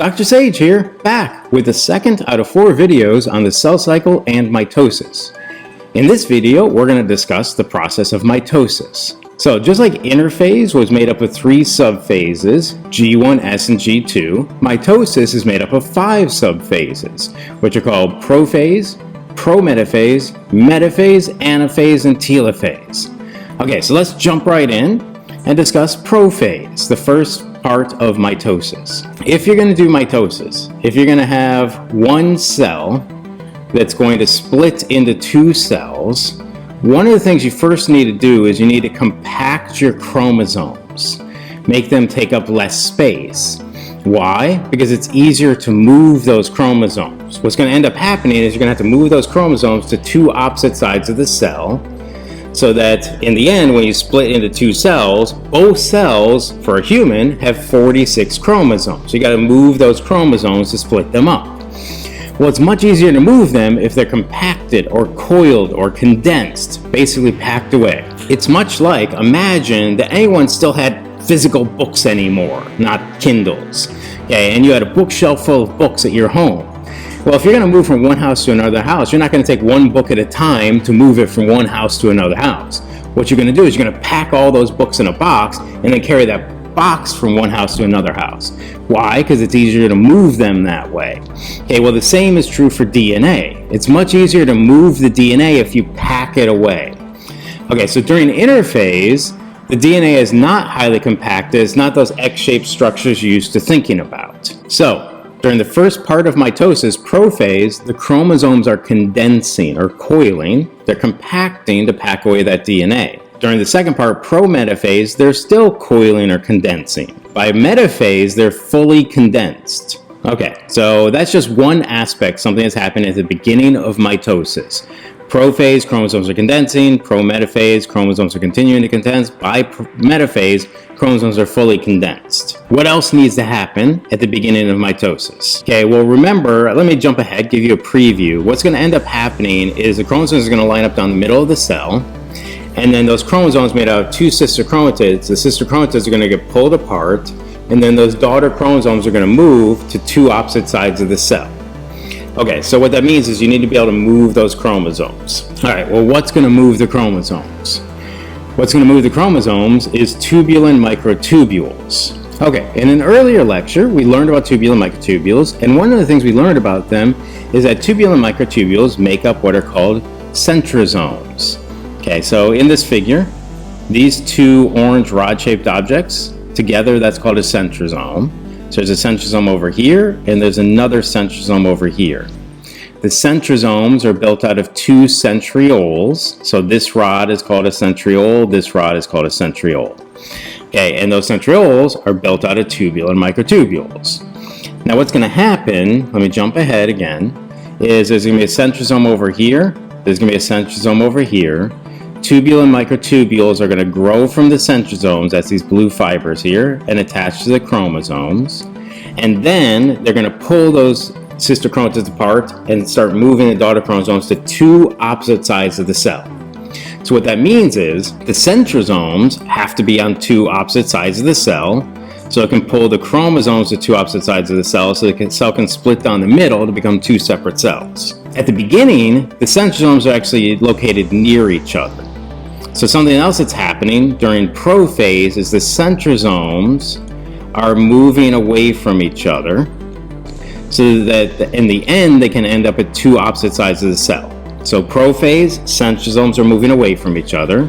Dr. Sage here, back with the second out of 4 videos on the cell cycle and mitosis. In this video, we're going to discuss the process of mitosis. So just like interphase was made up of 3 subphases, G1, S, and G2, mitosis is made up of 5 subphases, which are called prophase, prometaphase, metaphase, anaphase, and telophase. Okay, so let's jump right in and discuss prophase, the first part of mitosis. If you're going to do mitosis, if you're going to have one cell that's going to split into 2 cells, one of the things you first need to do is you need to compact your chromosomes, make them take up less space. Why? Because it's easier to move those chromosomes. What's going to end up happening is you're going to have to move those chromosomes to 2 opposite sides of the cell, so that in the end, when you split into 2 cells, both cells for a human have 46 chromosomes. So you got to move those chromosomes to split them up. Well, it's much easier to move them if they're compacted or coiled or condensed, basically packed away. It's much like, imagine that anyone still had physical books anymore, not Kindles, okay, and you had a bookshelf full of books at your home. Well, if you're going to move from one house to another house, you're not going to take one book at a time to move it from one house to another house. What you're going to do is you're going to pack all those books in a box and then carry that box from one house to another house. Why? Because it's easier to move them that way. Okay, well, the same is true for DNA. It's much easier to move the DNA if you pack it away. Okay, so during interphase, the DNA is not highly compacted. It's not those X-shaped structures you're used to thinking about. So, during the first part of mitosis, prophase, the chromosomes are condensing or coiling. They're compacting to pack away that DNA. During the second part, prometaphase, they're still coiling or condensing. By metaphase, they're fully condensed. Okay, so that's just one aspect, something that's happening at the beginning of mitosis. Prophase, chromosomes are condensing. Prometaphase, chromosomes are continuing to condense. By metaphase, chromosomes are fully condensed. What else needs to happen at the beginning of mitosis? Okay, well, remember, let me jump ahead, give you a preview. What's going to end up happening is the chromosomes are going to line up down the middle of the cell, and then those chromosomes made out of 2 sister chromatids, the sister chromatids are going to get pulled apart, and then those daughter chromosomes are going to move to 2 opposite sides of the cell. Okay, so what that means is you need to be able to move those chromosomes. All right, well, what's going to move the chromosomes? What's going to move the chromosomes is tubulin microtubules. Okay, in an earlier lecture, we learned about tubulin microtubules, and one of the things we learned about them is that tubulin microtubules make up what are called centrosomes. Okay, so in this figure, these 2 orange rod-shaped objects, together that's called a centrosome. So there's a centrosome over here, and there's another centrosome over here. The centrosomes are built out of 2 centrioles. So this rod is called a centriole, this rod is called a centriole. Okay, and those centrioles are built out of tubulin microtubules. Now what's going to happen, let me jump ahead again, is there's going to be a centrosome over here, there's going to be a centrosome over here. Tubulin microtubules are going to grow from the centrosomes, that's these blue fibers here, and attach to the chromosomes. And then they're going to pull those sister chromatids apart and start moving the daughter chromosomes to 2 opposite sides of the cell. So what that means is the centrosomes have to be on 2 opposite sides of the cell, so it can pull the chromosomes to 2 opposite sides of the cell, so the cell can split down the middle to become 2 separate cells. At the beginning, the centrosomes are actually located near each other. So something else that's happening during prophase is the centrosomes are moving away from each other, so that in the end they can end up at 2 opposite sides of the cell. So prophase, centrosomes are moving away from each other.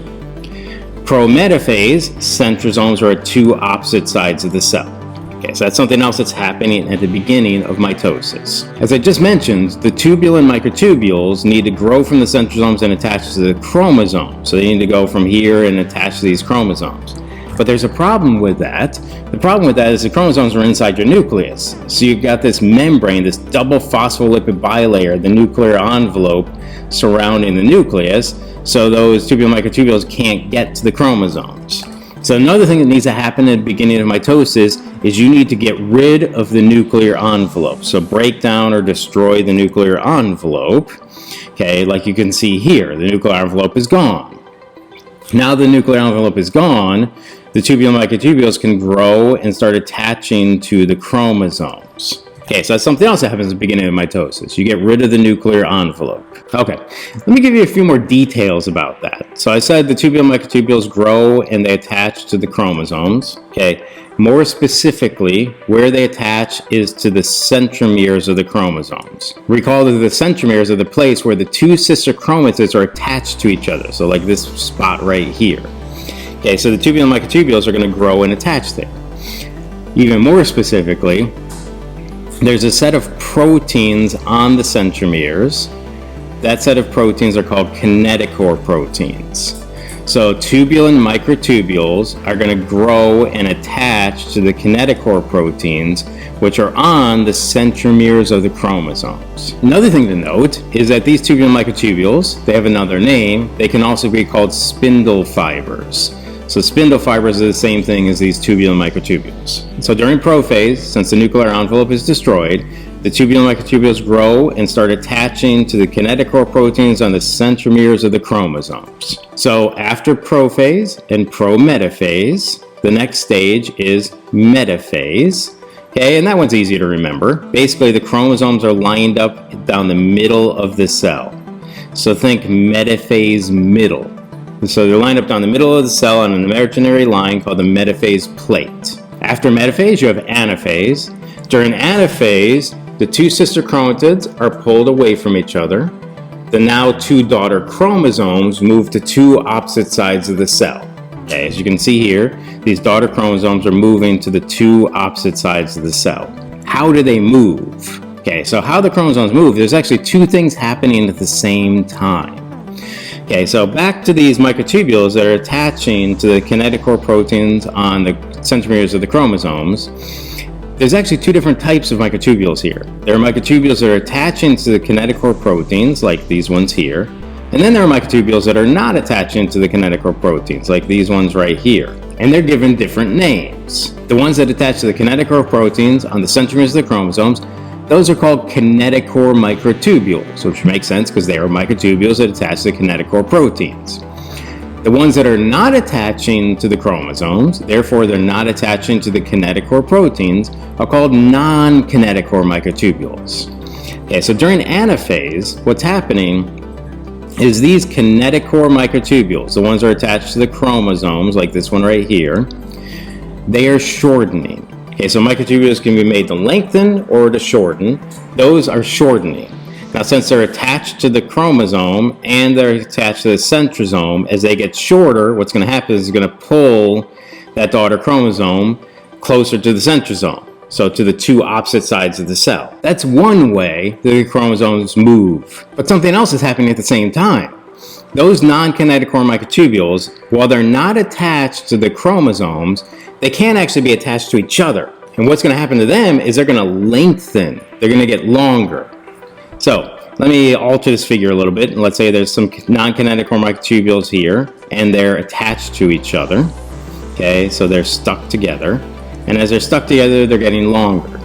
Prometaphase, centrosomes are at 2 opposite sides of the cell. Okay, so that's something else that's happening at the beginning of mitosis. As I just mentioned, the tubulin microtubules need to grow from the centrosomes and attach to the chromosomes. So they need to go from here and attach to these chromosomes. But there's a problem with that. The problem with that is the chromosomes are inside your nucleus. So you've got this membrane, this double phospholipid bilayer, the nuclear envelope surrounding the nucleus, so those tubulin microtubules can't get to the chromosomes. So another thing that needs to happen at the beginning of mitosis is you need to get rid of the nuclear envelope. So break down or destroy the nuclear envelope. Okay, like you can see here, the nuclear envelope is gone. Now the nuclear envelope is gone, the tubular microtubules can grow and start attaching to the chromosomes. Okay, so that's something else that happens at the beginning of mitosis. You get rid of the nuclear envelope. Okay, let me give you a few more details about that. So I said the tubular microtubules grow and they attach to the chromosomes. Okay, more specifically, where they attach is to the centromeres of the chromosomes. Recall that the centromeres are the place where the two sister chromatids are attached to each other. So like this spot right here. Okay, so the tubular microtubules are going to grow and attach there. Even more specifically, there's a set of proteins on the centromeres. That set of proteins are called kinetochore proteins. So tubulin microtubules are going to grow and attach to the kinetochore proteins, which are on the centromeres of the chromosomes. Another thing to note is that these tubular microtubules, they have another name. They can also be called spindle fibers. So spindle fibers are the same thing as these tubular microtubules. So during prophase, since the nuclear envelope is destroyed, the tubular microtubules grow and start attaching to the kinetochore proteins on the centromeres of the chromosomes. So after prophase and prometaphase, the next stage is metaphase. Okay, and that one's easy to remember. Basically, the chromosomes are lined up down the middle of the cell. So think metaphase middle. So they're lined up down the middle of the cell on an imaginary line called the metaphase plate. After metaphase, you have anaphase. During anaphase, the two sister chromatids are pulled away from each other. The now two daughter chromosomes move to two opposite sides of the cell. Okay, as you can see here, these daughter chromosomes are moving to the two opposite sides of the cell. How do they move? Okay, so how the chromosomes move, there's actually two things happening at the same time. Okay, so back to these microtubules that are attaching to the kinetochore proteins on the centromeres of the chromosomes. There's actually two different types of microtubules here. There are microtubules that are attaching to the kinetochore proteins, like these ones here. And then there are microtubules that are not attaching to the kinetochore proteins, like these ones right here. And they're given different names. The ones that attach to the kinetochore proteins on the centromeres of the chromosomes, those are called kinetochore microtubules, which makes sense because they are microtubules that attach to the kinetochore proteins. The ones that are not attaching to the chromosomes, therefore they're not attaching to the kinetochore proteins, are called non-kinetochore microtubules. Okay, so during anaphase, what's happening is these kinetochore microtubules, the ones that are attached to the chromosomes, like this one right here, they are shortening. Okay, so microtubules can be made to lengthen or to shorten. Those are shortening. Now, since they're attached to the chromosome and they're attached to the centrosome, as they get shorter, what's going to happen is it's going to pull that daughter chromosome closer to the centrosome, so to the two opposite sides of the cell. That's one way the chromosomes move. But something else is happening at the same time. Those non-kinetochore microtubules, while they're not attached to the chromosomes, they can actually be attached to each other. And what's going to happen to them is they're going to lengthen. They're going to get longer. So let me alter this figure a little bit. And let's say there's some non-kinetochore microtubules here, and they're attached to each other. Okay, so they're stuck together. And as they're stuck together, they're getting longer.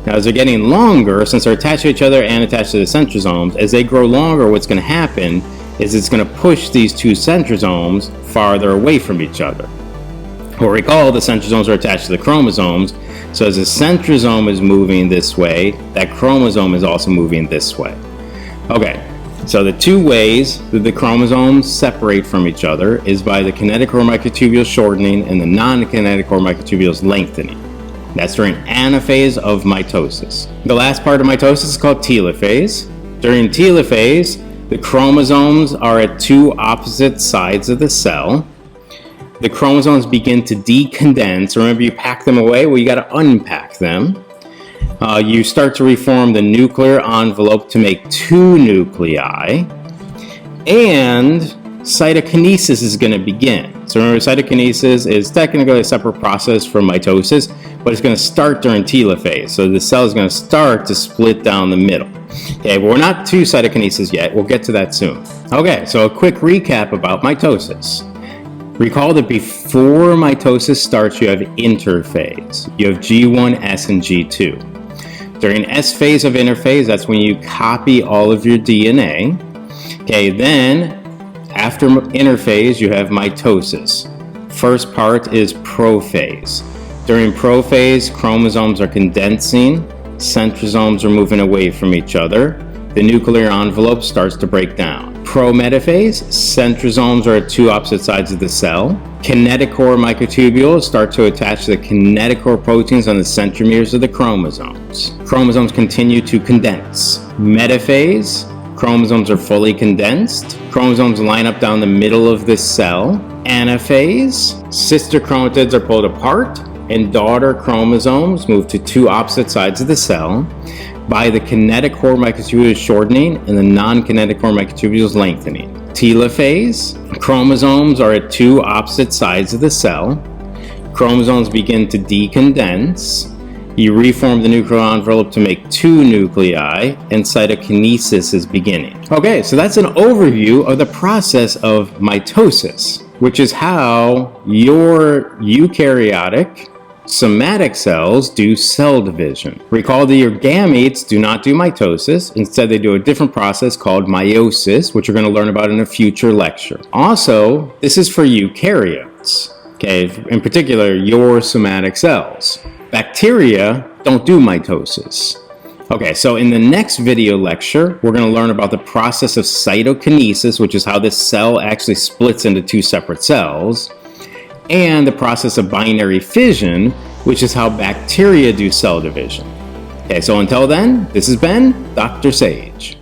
Now, as they're getting longer, since they're attached to each other and attached to the centrosomes, as they grow longer, what's going to happen is it's going to push these two centrosomes farther away from each other. Well, recall the centrosomes are attached to the chromosomes, so as the centrosome is moving this way, that chromosome is also moving this way. Okay, so the two ways that the chromosomes separate from each other is by the kinetochore microtubules shortening and the non-kinetochore microtubules lengthening. That's during anaphase of mitosis. The last part of mitosis is called telophase. During telophase, the chromosomes are at two opposite sides of the cell. The chromosomes begin to decondense. Remember, you pack them away? Well, you got to unpack them. You start to reform the nuclear envelope to make two nuclei. And cytokinesis is going to begin. So remember, cytokinesis is technically a separate process from mitosis, but it's going to start during telophase. So the cell is going to start to split down the middle. Okay, but we're not to cytokinesis yet. We'll get to that soon. Okay, so a quick recap about mitosis. Recall that before mitosis starts, you have interphase. You have G1, S, and G2. During S phase of interphase, that's when you copy all of your DNA. Okay, then after interphase, you have mitosis. first part is prophase. During prophase, chromosomes are condensing, centrosomes are moving away from each other. The nuclear envelope starts to break down. Prometaphase, centrosomes are at two opposite sides of the cell. Kinetochore microtubules start to attach to the kinetochore proteins on the centromeres of the chromosomes. Chromosomes continue to condense. Metaphase, chromosomes are fully condensed. Chromosomes line up down the middle of this cell. Anaphase, sister chromatids are pulled apart and daughter chromosomes move to two opposite sides of the cell by the kinetochore microtubules shortening and the non-kinetochore microtubules lengthening. Telophase, chromosomes are at two opposite sides of the cell. Chromosomes begin to decondense. You reform the nuclear envelope to make two nuclei, and cytokinesis is beginning. Okay, so that's an overview of the process of mitosis, which is how your eukaryotic somatic cells do cell division. Recall that your gametes do not do mitosis. Instead, they do a different process called meiosis, which we're going to learn about in a future lecture. Also, this is for eukaryotes, okay? In particular, your somatic cells. Bacteria don't do mitosis. Okay, so in the next video lecture, we're going to learn about the process of cytokinesis, which is how this cell actually splits into two separate cells, and the process of binary fission, which is how bacteria do cell division. Okay, so until then, this has been Dr. Sage.